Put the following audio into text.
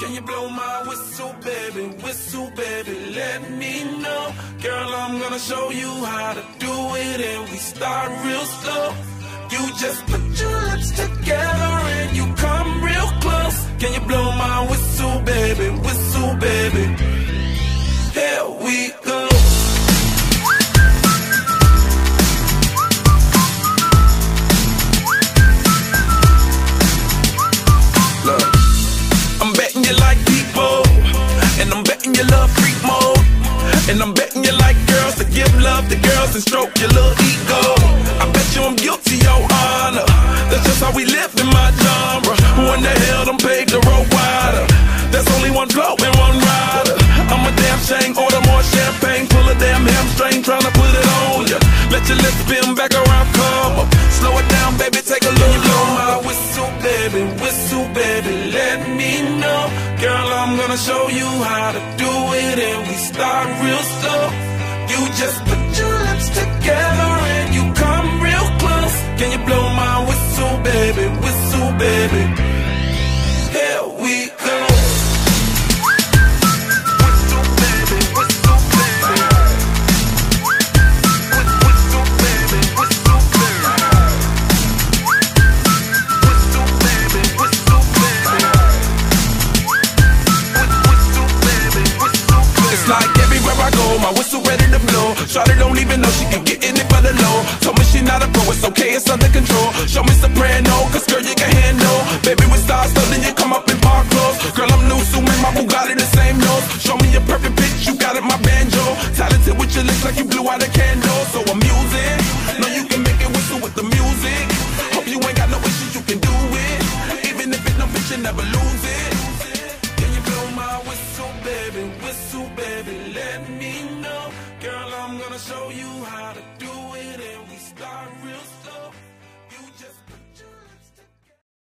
Can you blow my whistle, baby? Whistle, baby, let me know. Girl, I'm gonna show you how to do it, and we start real slow. You just put your lips together and you come real close. Can you blow my whistle, baby? Whistle, baby. Here we go. Look, I'm betting you like people, and I'm betting you love freak mode, and I'm betting you like girls to give love to girls and stroke your little ego. I bet you I'm guilty, your honor. That's just how we live in my genre. Who in the hell done paved the road wider? There's only one flow and one rider. I'm a damn shame, order more champagne, pull a damn hamstring, tryna put it on ya. Let your lips spin back around, come up. Slow it down, baby, take a look. You blow my whistle, baby, let me know. Girl, I'm gonna show you how to do it, and we start real slow. You just put your lips together and you come real close. Can you blow my whistle, baby? Whistle, baby. Here we go. Whistle, baby, whistle, baby. Whistle, baby, whistle, baby. Whistle, baby, whistle, baby. Whistle, baby, whistle, baby. It's like everywhere I go, my whistle ready to blow. Shawty don't even know she can get in it for the low. Told me she not a pro, it's okay, it's under control. Show me soprano, cause girl you can handle. Baby we start studying, you come up in park clothes. Girl I'm new, so my Bugatti the same nose. Show me a perfect pitch, you got it, my banjo. Talented with your lips like you blew out a candle. So I'm using, know you can make it whistle with the music. Hope you ain't got no issues, you can do it. Even if it's no bitch, you never lose it. Can you blow my whistle, baby, let me know. Girl, I'm gonna show you how to do it, and we start real slow. You just put your